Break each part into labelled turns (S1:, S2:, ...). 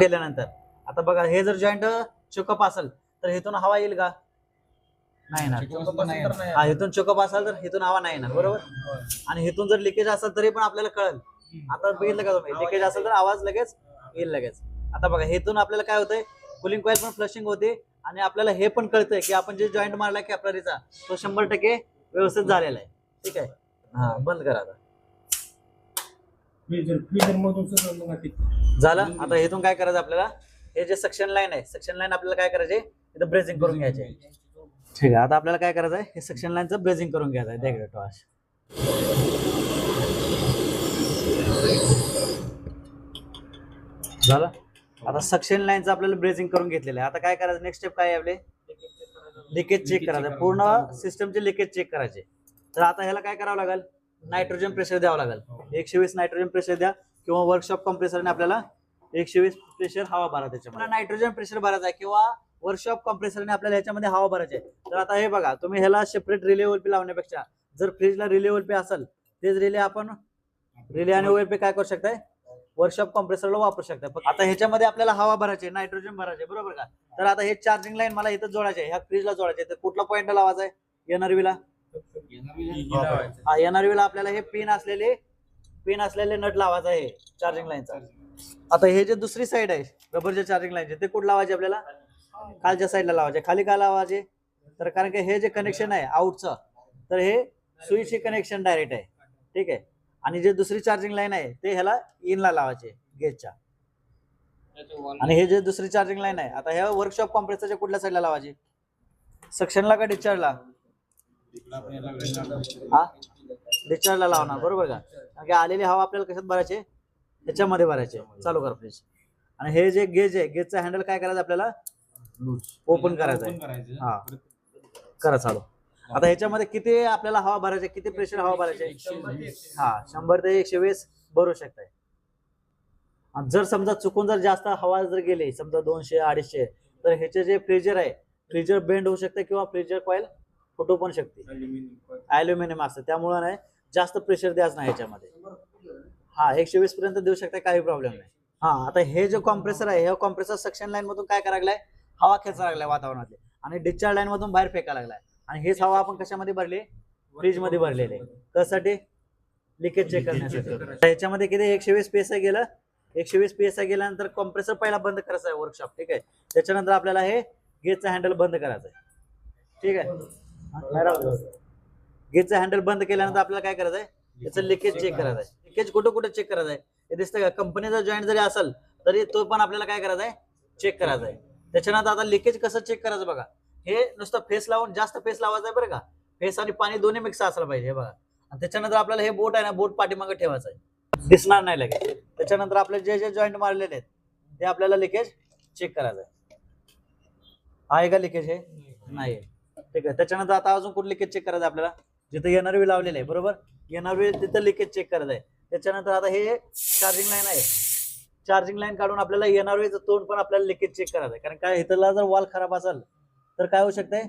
S1: केल्यानंतर आता बघा हे जर जॉईंट चोकअप असेल तर इथून हवा येईल का? नाही येणार. हा इथून चोकअप असेल तर इथून हवा नाही येणार बरोबर. आणि इथून जर लिकेज असेल तरी पण आपल्याला कळेल. आता बघितलं का तुम्ही लिकेज असेल तर आवाज लगेच येईल लगेच. आता बघा इथून आपल्याला काय होतंय कूलिंग कॉईल पण फ्लशिंग होते आणि आपल्याला हे पण कळतंय की आपण जे जॉईंट मारला कॅपलरीचा तो 100% व्यवस्थित झालेला आहे. ठीक आहे. हा बंद करा आता. झालं. आता इथून काय करायचं आपल्याला हे जे सक्शन लाईन आहे सक्शन लाईन आपल्याला काय करायचे इथं ब्रेझिंग करून घ्यायचे. ठीक आहे. आता आपल्याला काय करायचं आहे हे सक्शन लाईनचं ब्रेझिंग करून घ्यायचं आहे. देख टॉश झालं. आता सक्शन लाईनचं आपल्याला ब्रेझिंग करून घेतलेलं आहे. आता काय करायचं नेक्स्ट स्टेप काय आहे आपले लिकेज चेक करायचं. पूर्ण सिस्टमचे लिकेज चेक करायचे. तर आता ह्याला काय करावं लागेल नायट्रोजन प्रेशर द्यावं लागेल. 120 नायट्रोजन प्रेशर द्या किंवा वर्कशॉप कॉम्प्रेसरने आपल्याला 120 प्रेशर हवा भरा त्याच्यामध्ये. नायट्रोजन प्रेशर भरायचा आहे किंवा वर्कशॉप कॉम्प्रेसरने आपल्याला ह्याच्यामध्ये हवा भरायची आहे. तर आता हे बघा तुम्ही ह्याला सेपरेट रिले ओएलपी लावण्यापेक्षा जर फ्रीजला रिले ओएलपी असेल तेच रिले आपण रिले आणि ओएलपी काय करू शकताय वर्कशॉप कॉम्प्रेसरला वापरू शकता. आता ह्याच्यामध्ये आपल्याला हवा भरायची नायट्रोजन भरायचे बरोबर का. तर आता हे चार्जिंग लाईन मला इथं जोडायचे ह्या फ्रीजला जोडायचे. तर कुठला पॉईंट लावायचा आहे एनआरव्ही ला. हा एनआरव्ही ला आपल्याला हे पिन असलेले नट लावायचं आहे चार्जिंग लाईनचा. आता हे जे दुसरी साईड आहे रबरच्या चार्जिंग लाईनचे ते कुठं लावायचे आपल्याला खालच्या साईडला लावायचे. खाली का लावायचे तर कारण की हे जे कनेक्शन आहे आउटचं तर हे स्विच कनेक्शन डायरेक्ट आहे. ठीक आहे. आणि जे दुसरी चार्जिंग लाईन आहे ते ह्याला इनला लावायचे गेटच्या. आणि हे जे दुसरी चार्जिंग लाईन आहे आता ह्या वर्कशॉप कॉम्प्रेसरच्या कुठल्या साईडला लावायची सक्शनला का डिस्चार्जला. हा डिस्चार्जला लावणार बरोबर का. कारण की आलेली हवा आपल्याला कशात भरायचे त्याच्यामध्ये भरायचे. चालू कर फ्रीज. आणि हे जे गेज आहे गेजचा हँडल काय करायचं आपल्याला ओपन करायचं आहे. हा करा चालू. आता ह्याच्यामध्ये किती आपल्याला हवा भरायचे किती प्रेशर हवा भरायचे हा 100 ते 120 भरू शकताय. जर समजा चुकून जर जास्त हवा जर गेली समजा 200-250 तर ह्याचे जे फ्रीजर आहे फ्रीजर बेंड होऊ शकते किंवा फ्रीजर कॉईल फुटू पण शकते. ॲल्युमिनियम असतं त्यामुळे नाही जास्त प्रेशर द्यायचं नाही ह्याच्यामध्ये. हा 120 पर्यंत देऊ शकता काही प्रॉब्लेम नाही. हा आता हे जे कॉम्प्रेसर आहे हे कॉम्प्रेसर सक्शन लाईन मधून काय करायला लागलाय हवा खेचायला लागलाय वातावरणातले आणि डिस्चार्ज लाईन मधून बाहेर फेकायला लागलाय. आणि हेच हवा आपण कशामध्ये भरली फ्रीज मध्ये भरलेले कशासाठी लिकेज चेक करण्यासाठी. ह्याच्यामध्ये किती 120 PSI गेलं 120 PSI गेल्यानंतर कॉम्प्रेसर पहिला बंद करायचा आहे वर्कशॉप. ठीक आहे. त्याच्यानंतर आपल्याला हे गेजचा हँडल बंद करायचं आहे. ठीक आहे. गेजचा हँडल बंद केल्यानंतर आपल्याला काय करायचं आहे याचं लिकेज चेक करायचं आहे. लिकेज कुठं कुठं चेक करायचं आहे हे दिसतं का कंपनीचा जॉईंट जरी असेल तरी तो पण आपल्याला काय करायचा आहे चेक करायचा आहे. त्याच्यानंतर आता लिकेज कसं चेक करायचं बघा. हे नुसतं फेस लावून जास्त फेस लावायचं आहे बरं का. फेस आणि पाणी दोन्ही मिक्स असलं पाहिजे हे बघा. आणि त्याच्यानंतर आपल्याला हे बोट आहे ना बोट पाठीमागे ठेवायचं आहे दिसणार नाही लगेच. त्याच्यानंतर आपले जे जे जॉईंट मारलेले आहेत ते आपल्याला लिकेज चेक करायचं आहे. आहे का लिकेज हे नाही. ठीक आहे. त्याच्यानंतर आता अजून कुठं लिकेज चेक करायचं आपल्याला जिथे एनआरव्ही लावलेलं आहे बरोबर एनआरव्ही तिथं लिकेज चेक करायचं आहे. त्याच्यानंतर आता हे चार्जिंग लाईन आहे चार्जिंग लाईन काढून आपल्याला एनआरव्हीचं तोंड पण आपल्याला लिकेज चेक करायचं आहे. कारण काय इथला जर वॉल खराब असेल तर काय होऊ शकतंय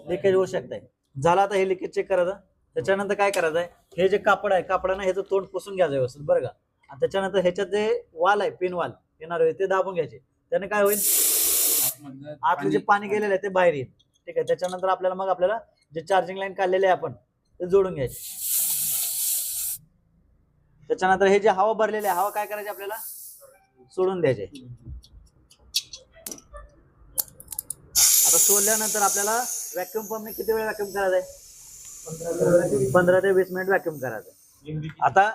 S1: लिकेज होऊ शकतंय. झालं. आता हे लिकेज चेक करायचं. त्याच्यानंतर काय करायचं आहे हे जे कापड आहे कापडानं ह्याचं तोंड पुसून घ्यायचं व्यवस्थित बरं का. आणि त्याच्यानंतर ह्याच्यात जे वाल आहे पिन वाल एनआरव्ही ते दाबून घ्यायचे. त्याने काय होईल आतलं जे पाणी गेलेलं आहे ते बाहेर येईल. ठीक आहे. त्याच्यानंतर आपल्याला जे चार्जिंग लाईन काढलेले आहे आपण ते जोडून घ्यायचे. त्याच्यानंतर हे जे हवा भरलेले आहे हवा काय करायचे आपल्याला सोडून द्यायचे. आता सोडल्यानंतर आपल्याला व्हॅक्यूम पंपने किती वेळ व्हॅक्यूम करायचा आहे 15 ते 20 मिनिट व्हॅक्यूम करायचं. आता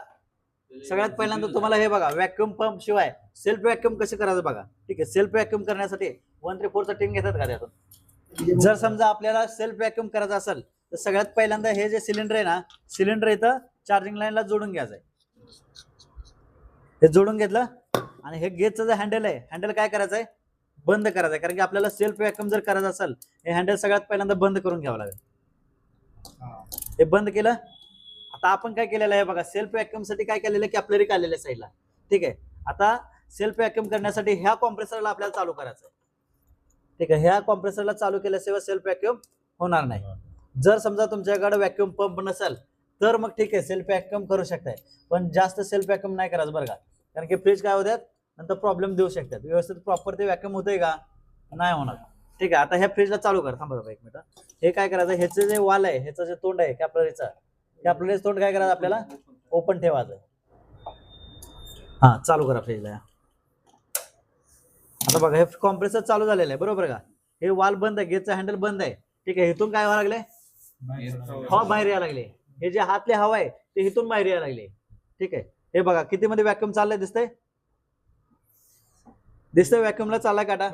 S1: सगळ्यात पहिल्यांदा तुम्हाला हे बघा व्हॅक्यूम पंप शिवाय सेल्फ व्हॅक्यूम कसं करायचं बघा. ठीक आहे. सेल्फ व्हॅक्यूम करण्यासाठी 134चा टीम घेतात का त्यातून. जर समजा आपल्याला सेल्फ व्हॅक्यूम करायचं असेल तर सगळ्यात पहिल्यांदा हे जे सिलेंडर आहे ना सिलेंडर इथं चार्जिंग लाईनला जोडून घ्यायचं आहे. हे जोडून घेतलं आणि हे गेजचं जे हँडल आहे हँडल काय करायचं आहे बंद करायचं आहे. कारण की आपल्याला सेल्फ व्हॅक्यूम जर करायचं असेल हे हँडल सगळ्यात पहिल्यांदा बंद करून घ्यावं लागेल. हे बंद केलं. आता आपण काय केलेलं आहे बघा सेल्फ व्हॅक्यूम साठी काय केलेलं आहे कॅपलरी काढलेलं आहे साईडला. ठीक आहे. आता सेल्फ व्हॅक्यूम करण्यासाठी ह्या कॉम्प्रेसरला आपल्याला चालू करायचं आहे. ठीक आहे. ह्या कॉम्प्रेसरला चालू केल्याशिवाय सेल्फ व्हॅक्यूम होणार नाही. जर समजा तुमच्याकडे व्हॅक्यूम पंप नसेल तर मग ठीक आहे सेल्फ व्हॅक्यूम करू शकताय पण जास्त सेल्फ व्हॅक्यूम नाही करायचं बरं का. कारण की फ्रीज काय होत्यात नंतर प्रॉब्लेम देऊ शकतात. व्यवस्थित प्रॉपर ते व्हॅक्यूम होतंय का, नाही होणार. ठीक आहे, आता ह्या फ्रीजला चालू कर. थांबा बाबा एक मिनिट. हे काय करायचं, ह्याचं जे वाल आहे, ह्याचं जे तोंड आहे कॅपलरीचं, कॅपलरीचं तोंड काय करायचं आपल्याला ओपन ठेवायचं. हा चालू करा फ्रीजला. आता बघा हे कॉम्प्रेसर चालू झालेलं आहे बरोबर का. हे वाल बंद आहे, गेटचं हँडल बंद आहे. ठीक आहे, इथून काय व्हायला लागले, हवा बाहेर यायला लागले. हे जे हातले हवा आहे ते इथून बाहेर यायला लागले. ठीक आहे, हे बघा किती मध्ये व्हॅक्यूम चाललंय दिसतंय, दिसतंय व्हॅक्यूमला चाललाय काटा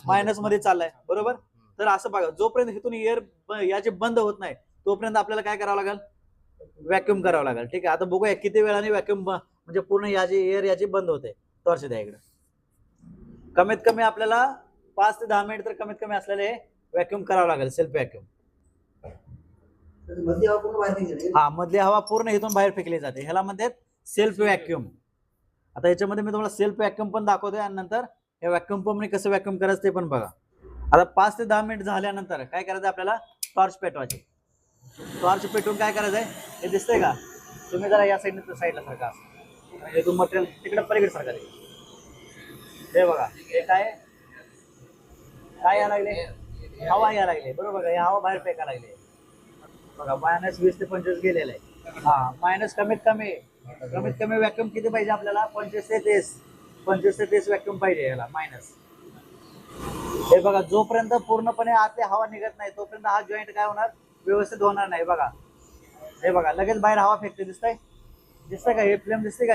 S1: मायनस मध्ये चाललाय बरोबर. तर असं बघा जोपर्यंत इथून एअर याचे बंद होत नाही तोपर्यंत आपल्याला काय करावं लागेल, व्हॅक्यूम करावं लागेल. ठीक आहे, आता बघूया किती वेळाने व्हॅक्यूम म्हणजे पूर्ण याची एअर याची बंद होते. टॉर्च द्या इकडे. कमीत कमी आपल्याला 5 ते 10 मिनिट तर कमीत कमी असलेले व्हॅक्यूम करावं लागेल, सेल्फ व्हॅक्यूम. हा मधली हवा पूर्ण इथून बाहेर फेकली जाते, ह्याला म्हणतात सेल्फ व्हॅक्यूम. आता याच्यामध्ये मी तुम्हाला सेल्फ व्हॅक्यूम पण दाखवतोय आणि नंतर या व्हॅक्यूम पंपने कसं व्हॅक्यूम करायचं ते पण बघा. आता 5 ते 10 मिनिट झाल्यानंतर काय करायचं आपल्याला, टॉर्च पेटवायची. टॉर्च पेटवून काय करायचंय, हे दिसतंय का, तुम्ही जरा या साईडला सारखा हे तुम्ही मटेरियल तिकडे पलीकडे सारखा. हे बघा हे काय काय यायला लागले, हवा यायला लागली बरोबर. हे हवा बाहेर फेकायला लागली बघा. -20 ते 25 गेलेलं आहे. हा मायनस कमीत कमी व्हॅक्यूम किती पाहिजे आपल्याला, 25 ते 30 व्हॅक्यूम पाहिजे याला मायनस. हे बघा जोपर्यंत पूर्णपणे आतली हवा निघत नाही तोपर्यंत हा जॉईंट काय होणार, व्यवस्थित होणार नाही. बघा हे बघा लगेच बाहेर हवा फेकते, दिसतंय का, हे फ्लेम दिसते का.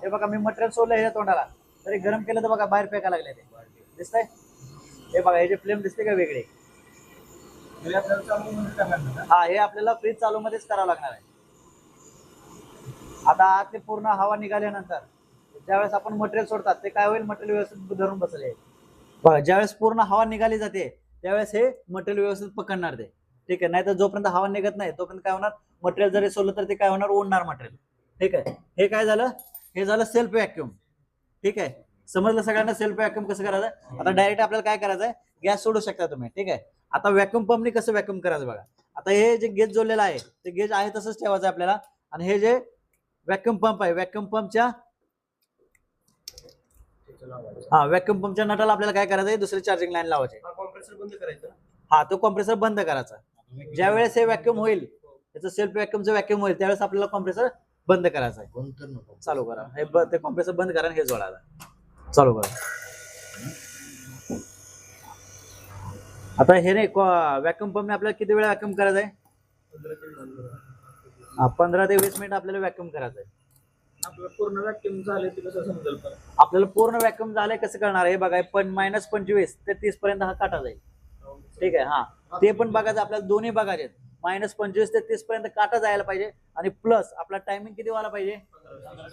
S1: हे बघा मी मटेरियल सोडलं ह्या तोंडाला तरी गरम केलं तर बघा बाहेर फेकायला लागले ते, दिसतंय. हे बघा हे जे फ्लेम दिसते का वेगळे, हा हे आपल्याला फ्रीज चालू मध्येच करावं लागणार आहे. आता आत ते पूर्ण हवा निघाल्यानंतर ज्यावेळेस आपण मटेरियल सोडतात ते काय होईल, मटेरियल व्यवस्थित धरून बसले बघा. ज्यावेळेस पूर्ण हवा निघाली जाते त्यावेळेस हे मटेरियल व्यवस्थित पकडणार ते. ठीक आहे, नाही तर जोपर्यंत हवा निघत नाही तोपर्यंत काय होणार, मटेरियल जरी सोडलं तर ते काय होणार, ओढणार मटेरियल. ठीक आहे, हे काय झालं, हे झालं सेल्फ व्हॅक्यूम. ठीक आहे, समजलं सगळ्यांना सेल्फ व्हॅक्यूम कसं करायचं. आता डायरेक्ट आपल्याला काय करायचंय, गॅस सोडू शकता तुम्ही. ठीक आहे, आता व्हॅक्यूम पंपनी कसं व्हॅक्यूम करायचं बघा. आता हे जे गेज जोडलेलं आहे ते गेज आहे तसंच ठेवायचं आपल्याला. आणि हे जे व्हॅक्यूम पंप आहे, व्हॅक्यूम पंपच्या नटाला आपल्याला काय करायचं, दुसरी चार्जिंग लाईन लावायची.
S2: कॉम्प्रेसर बंद करायचं.
S1: हा तो कॉम्प्रेसर बंद करायचा. ज्यावेळेस हे व्हॅक्यूम होईल, त्याचं सेल्फ व्हॅक्यूमचं व्हॅक्यूम होईल त्यावेळेस आपल्याला कॉम्प्रेसर बंद करायचा आहे. चालू करा हे ते कॉम्प्रेसर बंद करा, हे जोडायला चालू करा. आता हे नाही व्हॅक्यूम पंपने आपल्याला किती वेळ व्हॅक्यूम करायचा आहे, 15 ते 20 मिनिट आपल्याला व्हॅक्यूम करायचं आहे.
S2: आपल्याला पूर्ण व्हॅक्यूम झाले ते कसं समजेल,
S1: आपल्याला पूर्ण व्हॅक्यूम झालंय कसं करणार हे बघा. पण -25 ते 30 पर्यंत हा काटा जाईल. ठीक आहे, हा ते पण बघायचं आपल्याला, दोन्ही बघायचे. -25 ते 30 पर्यंत काटा जायला पाहिजे आणि प्लस आपला टायमिंग किती व्हायला पाहिजे,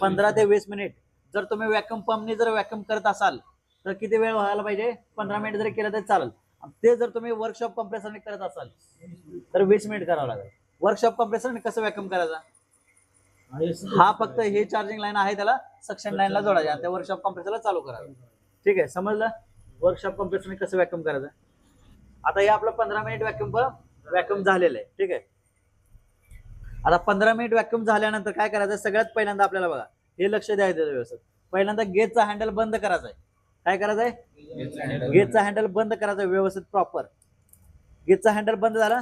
S1: 15 ते 20 मिनिट. जर तुम्ही व्हॅक्यूम पंपने जर व्हॅक्यूम करत असाल तर किती वेळ व्हायला पाहिजे, 15 मिनिट जरी केलं तरी चालेल. ते जर तुम्ही वर्कशॉप कॉम्प्रेसरने करत असाल तर 20 मिनिट करावं लागेल. वर्कशॉप कॉम्प्रेसरने कसं व्हॅक्यूम करायचा, हा फक्त हे चार्जिंग लाईन आहे त्याला सक्शन लाईनला जोडायचा, त्या वर्कशॉप कॉम्प्रेसरला चालू करायचं. ठीक आहे, समजलं वर्कशॉप कॉम्प्रेसरने कसं व्हॅक्यूम करायचं. आता हे आपलं 15 मिनिट व्हॅक्यूम झालेलं आहे. ठीक आहे, आता 15 मिनिट व्हॅक्यूम झाल्यानंतर काय करायचं, सगळ्यात पहिल्यांदा आपल्याला बघा हे लक्ष द्यायचं व्यवस्थित. पहिल्यांदा गेजचा हँडल बंद करायचा आहे. काय करायचंय, गेजचा हँडल बंद करायचा व्यवस्थित प्रॉपर. गेजचा हँडल बंद झाला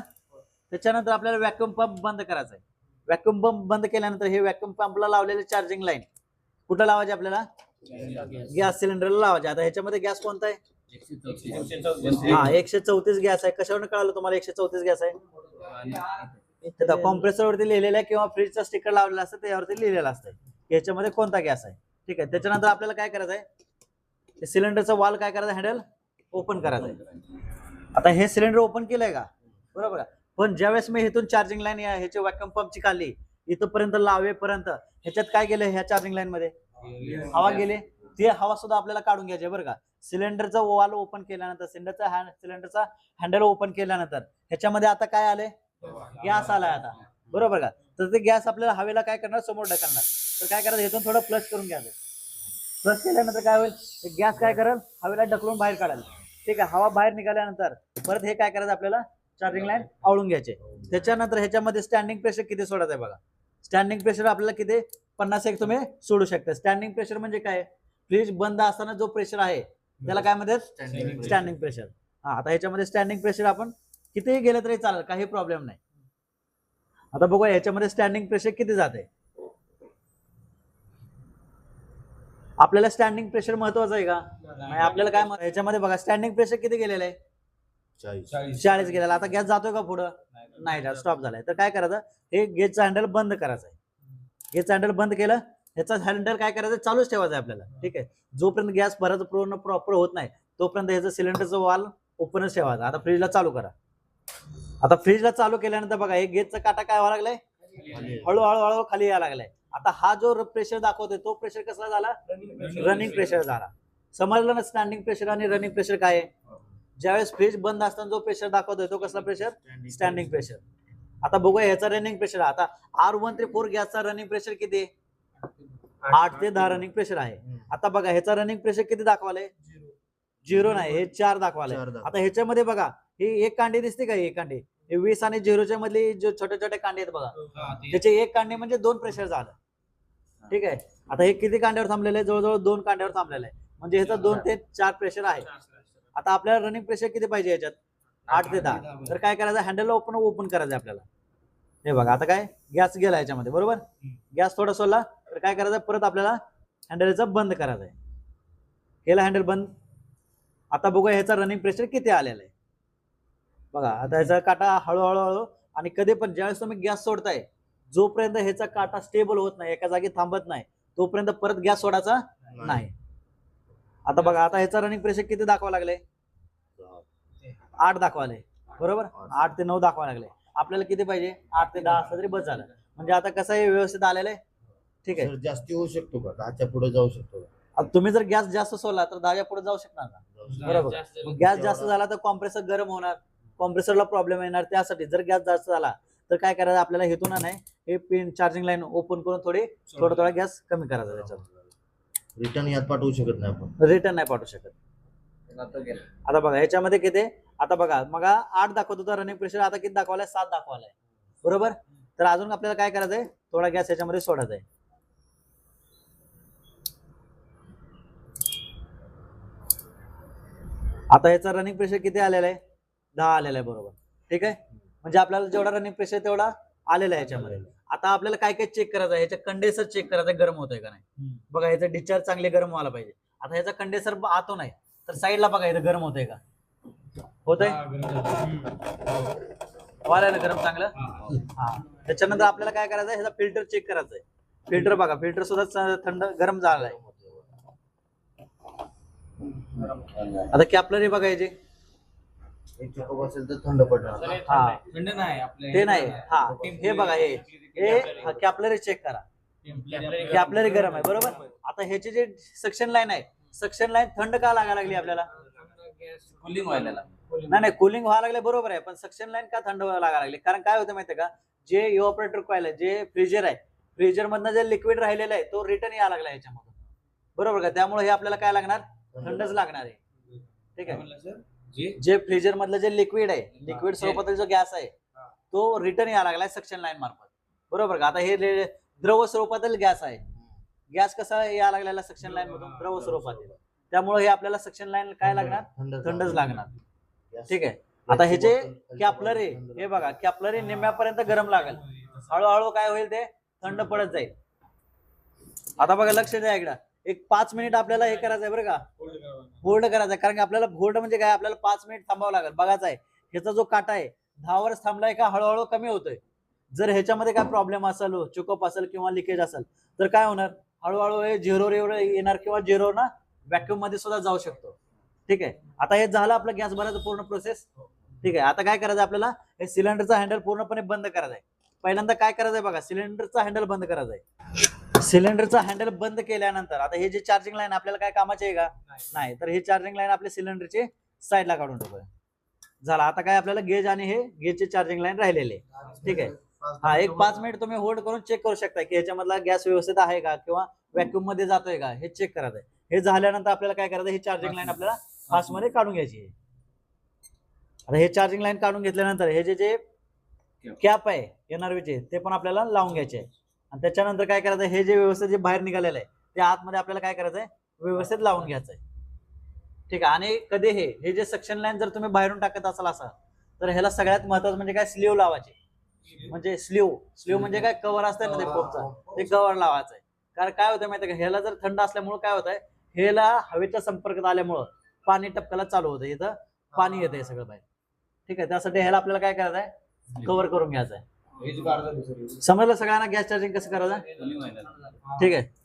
S1: त्याच्यानंतर आपल्याला व्हॅक्यूम पंप बंद करायचा आहे. व्हॅक्यूम पंप बंद केल्यानंतर हे व्हॅक्यूम पंपला लावलेले चार्जिंग लाईन कुठं लावायचे आपल्याला, गॅस सिलेंडरला लावायचे. आता ह्याच्यामध्ये गॅस कोणता आहे, 134 गॅस आहे. कशावर कळालं तुम्हाला 134 गॅस आहे, कॉम्प्रेसर वरती लिहिलेलं आहे किंवा फ्रीजचा स्टिकर लावलेला असतं त्यावरती लिहिलेलं असतं याच्यामध्ये कोणता गॅस आहे. ठीक आहे, त्याच्यानंतर आपल्याला काय करायचं आहे, सिलेंडरचा वाल काय करायचं, हँडल ओपन करायचं आहे. आता हे सिलेंडर ओपन केलंय का, बरोबर का. पण ज्यावेळेस मी इथून चार्जिंग लाईन ह्याच्या व्हॅक्यूम पंपची काढली इथपर्यंत लावेपर्यंत ह्याच्यात काय गेलं, ह्या चार्जिंग लाईन मध्ये हवा गेले. ते हवा सुद्धा आपल्याला काढून घ्यायची बरं का. सिलेंडरचा वाल ओपन केल्यानंतर, सिलेंडरचा हँडल ओपन केल्यानंतर ह्याच्यामध्ये आता काय आले, गॅस आलाय आता, बरोबर का. तर ते गॅस आपल्याला हवेला काय करणार, समोर ढकलणार. तर काय करायचं, इथून थोडं प्लस करून घ्यायचं. प्लस केल्यानंतर काय होईल, गॅस काय करेल, हवेला ढकलून बाहेर काढाल. ठीक आहे, हवा बाहेर निघाल्यानंतर परत हे काय करायचं आपल्याला, चार्जिंग लाईन आवळून घ्यायचे. त्याच्यानंतर ह्याच्यामध्ये स्टँडिंग प्रेशर किती सोडायचं आहे बघा. स्टँडिंग प्रेशर आपल्याला किती, 50 एक तुम्ही सोडू शकता. स्टँडिंग प्रेशर म्हणजे काय, फ्रीज बंद असताना जो प्रेशर आहे त्याला काय म्हणतात स्टँडिंग प्रेशर. हा, आता ह्याच्यामध्ये स्टँडिंग प्रेशर आपण कितीही गेलं तरी चालेल, काही प्रॉब्लेम नाही. आता बघूया ह्याच्यामध्ये स्टँडिंग प्रेशर किती जाते. आपल्याला स्टँडिंग प्रेशर महत्वाचं आहे का नाही, आपल्याला काय ह्याच्यामध्ये बघा स्टँडिंग प्रेशर किती गेलेलं आहे 40 गेलेला. आता गॅस जातोय का पुढं नाही, स्टॉप झालाय. तर काय करायचं, हे गेजचं हँडल बंद करायचं आहे. गेजचं हँडल बंद केलं, ह्याचा हँडल काय करायचं चालूच ठेवायचं आहे आपल्याला. ठीक आहे, जोपर्यंत गॅस भरायचं पूर्ण प्रॉपर होत नाही तोपर्यंत ह्याचं सिलेंडरचं वाल ओपनच ठेवायचं. आता फ्रीजला चालू करा. आता फ्रीजला चालू केल्यानंतर बघा हे गेजचा काटा काय व्हायला लागलाय, हळूहळू खाली यायला लागलाय. आता हा जो प्रेशर दाखवतोय तो प्रेशर कसला झाला, रनिंग प्रेशर झाला. समजलं ना स्टँडिंग प्रेशर आणि रनिंग प्रेशर काय आहे. ज्यावेळेस फ्रीज बंद असताना जो प्रेशर दाखवतोय तो कसला प्रेशर, स्टँडिंग प्रेशर. आता बघूया ह्याचा रनिंग प्रेशर. आता R134 गॅसचा रनिंग प्रेशर किती आहे, 8 ते 10 रनिंग प्रेशर आहे. आता बघा ह्याचा रनिंग प्रेशर किती दाखवालंय, 0 नाही, हे 4 दाखवालंय. आता ह्याच्यामध्ये बघा ही एक कांडी दिसते का, एक कांडी, हे 20 आणि 0च्या मधली जो छोटे छोटे कांडे आहेत बघा, त्याचे एक कांडे म्हणजे 2 प्रेशर झालं. ठीक आहे, आता हे किती कांड्यावर थांबलेलं आहे, जवळजवळ 2 कांड्यावर थांबलेलं आहे, म्हणजे ह्याचा 2 ते 4 प्रेशर आहे. आता आपल्याला रनिंग प्रेशर किती पाहिजे याच्यात, 8 ते 10. तर काय करायचं, हँडल ओपन करायचं आपल्याला. हे बघा आता काय गॅस गेला याच्यामध्ये, बरोबर. गॅस थोडा सोडला तर काय करायचं, परत आपल्याला हँडलचा बंद करायचं आहे. केला हँडल बंद. आता बघूया ह्याचा रनिंग प्रेशर किती आलेला आहे. बघा आता ह्याचा काटा हळूहळू आणि कधी पण ज्यावेळेस तुम्ही गॅस सोडताय जोपर्यंत ह्याचा काटा स्टेबल होत नाही, एका जागी थांबत नाही, तोपर्यंत परत गॅस सोडायचा नाही. आता बघा आता ह्याचा रनिंग प्रेशर किती दाखवा लागले, 8 दाखवाले, बरोबर. 8 ते 9 दाखवा लागले. आपल्याला किती पाहिजे, 8 ते 10 असं तरी बस झालं. म्हणजे आता कसं आहे, व्यवस्थित आलेलं आहे. ठीक आहे,
S3: जास्ती होऊ शकतो का, 10च्या पुढे जाऊ शकतो का.
S1: आता तुम्ही जर गॅस जास्त सोडला तर 10च्या पुढे जाऊ शकणार का, बरोबर. गॅस जास्त झाला तर कॉम्प्रेसर गरम होणार, कॉम्प्रेसरला प्रॉब्लेम येणार. त्यासाठी जर गॅस जास्त झाला तर काय करायचं, आपल्याला हेतून नाही हे पिन चार्जिंग लाईन ओपन करून थोडा गॅस कमी करायचा. त्याच्यात
S3: रिटर्न यात पाठवू शकत नाही आपण,
S1: रिटर्न नाही पाठवू शकत. आता बघा ह्याच्यामध्ये किती, आता बघा मग 8 दाखवत होता रनिंग प्रेशर, आता किती दाखवलाय, 7 दाखवलाय, बरोबर. तर अजून आपल्याला काय करायचंय, थोडा गॅस ह्याच्यामध्ये सोडायचा आहे. आता ह्याचा रनिंग प्रेशर किती आलेला आहे, 10 आलेला आहे, बरोबर. ठीक आहे, म्हणजे आपल्याला जेवढा रनिंग प्रेशर तेवढा आलेला आहे ह्याच्यामध्ये. आता आपल्याला काय काय चेक करायचं आहे, ह्याच्या कंडेन्सर चेक करायचं गरम होतोय का नाही. बघा ह्याचा डिस्चार्ज चांगले गरम व्हायला पाहिजे. आता ह्याचा कंडेन्सर आतो नाही तर साईडला बघा इथं गरम होतंय का, होतंय, व्हायला ना गरम चांगलं. हा, त्याच्यानंतर आपल्याला काय करायचं, ह्याचा फिल्टर चेक करायचा आहे. फिल्टर बघा, फिल्टर सुद्धा थंड गरम झालाय. आता कॅपलरी बघायची,
S3: असेल तर थंड पडणार.
S1: हा
S2: थंड नाही आपल्या
S1: ते नाही, हा हे बघा, हे कॅपलरी चेक करा, कॅपलरी गरम आहे, बरोबर. आता ह्याची जे सक्शन लाईन आहे, सक्शन लाईन थंड का लागायला लागली आपल्याला,
S2: कूलिंग व्हायला
S1: नाही कूलिंग व्हायला लागले, बरोबर आहे. पण सक्शन लाईन का थंड व्हायला लागली, कारण काय होतं माहितीये का, जे इव्हॅपोरेटर कॉइल आहे, जे फ्रीजर आहे, फ्रीजर मधनं जे लिक्विड राहिलेलं आहे तो रिटर्न यायला लागला याच्यामधून, बरोबर का. त्यामुळे हे आपल्याला काय लागणार, थंडच लागणार आहे. ठीक आहे, जे फ्रीजर मधलं जे लिक्विड आहे, लिक्विड स्वरूपातील जो गॅस आहे तो रिटर्न यायला लागलाय सक्शन लाईन मार्फत, बरोबर का. आता हे द्रव स्वरूपातील गॅस आहे, गॅस कसा यायला लागलेला सक्शन लाईन मधून, द्रव स्वरूपातील. त्यामुळे हे आपल्याला सक्शन लाईन काय लागणार, थंडच लागणार. ठीक आहे, आता हे जे कॅपलरी, हे बघा कॅपलरी निम्म्यापर्यंत गरम लागेल, हळूहळू काय होईल ते थंड पडत जाईल. आता बघा लक्ष द्या इकडं, एक 5 मिनिट आपल्याला हे करायचंय बरं का, होल्ड करायचंय. कारण की आपल्याला होल्ड म्हणजे काय, आपल्याला 5 मिनिट थांबावं लागेल. बघायचं आहे ह्याचा जो काटा आहे 10 वरच थांबलाय का हळूहळू कमी होतोय. जर ह्याच्यामध्ये काय प्रॉब्लेम असेल, चुकअप असेल किंवा लिकेज असेल तर काय होणार, हळूहळू हे 0 येणार किंवा 0 ना व्हॅक्यूम मध्ये सुद्धा जाऊ शकतो. ठीक आहे, आता हे झालं आपलं गॅस भरायचं पूर्ण प्रोसेस. ठीक आहे, आता काय करायचं, आपल्याला हे सिलेंडरचा हँडल पूर्णपणे बंद करायचा आहे. पहिल्यांदा काय करायचंय बघा, सिलेंडरचा हँडल बंद करायचा आहे. सिलेंडरचा हँडल बंद केल्यानंतर आता हे जे चार्जिंग लाईन आपल्याला काय कामाची आहे का, नाही. तर हे चार्जिंग लाईन आपल्या सिलेंडरचे साईडला काढून टाकूया. झाला, आता काय आपल्याला गेज आणि हे गेजचे चार्जिंग लाईन राहिलेले. ठीक आहे, हा एक 5 मिनिट तुम्ही होल्ड करून चेक करू शकता की ह्याच्यामधला गॅस व्यवस्थित आहे का किंवा व्हॅक्यूम मध्ये जातोय का, हे चेक करायचं आहे. हे झाल्यानंतर आपल्याला काय करायचं, ही चार्जिंग लाईन आपल्याला फास्ट मध्ये काढून घ्यायची आहे. आता हे चार्जिंग लाईन काढून घेतल्यानंतर हे जे कॅप आहे एनआरव्हीचे ते पण आपल्याला लावून घ्यायचे आहे. आणि त्याच्यानंतर काय करायचं, हे जे व्यवस्थित जे बाहेर निघालेलं आहे ते आतमध्ये आपल्याला काय करायचंय, व्यवस्थित लावून घ्यायचं आहे. ठीक आहे. आणि कधी हे जे सक्शन लाईन जर तुम्ही बाहेरून टाकत असाल असा, तर ह्याला सगळ्यात महत्वाचं म्हणजे काय, स्लीव लावायचे. म्हणजे स्लीव म्हणजे काय, कव्हर असतं ना ते पोपचा, ते कव्हर लावायचं आहे. कारण काय होतं माहिती का, ह्याला जर थंड असल्यामुळे काय होत आहे, ह्याला हवेच्या संपर्कात आल्यामुळं पाणी टपकायला चालू होतं, इथं पाणी येतं हे सगळं बाहेर. ठीक आहे. त्यासाठी ह्याला आपल्याला काय करायचं आहे, कव्हर करून घ्यायचं आहे. समजलं सगळ्यांना गॅस चार्जिंग कसं करायचं?
S2: कूलिंग व्हायला.
S1: ठीक आहे.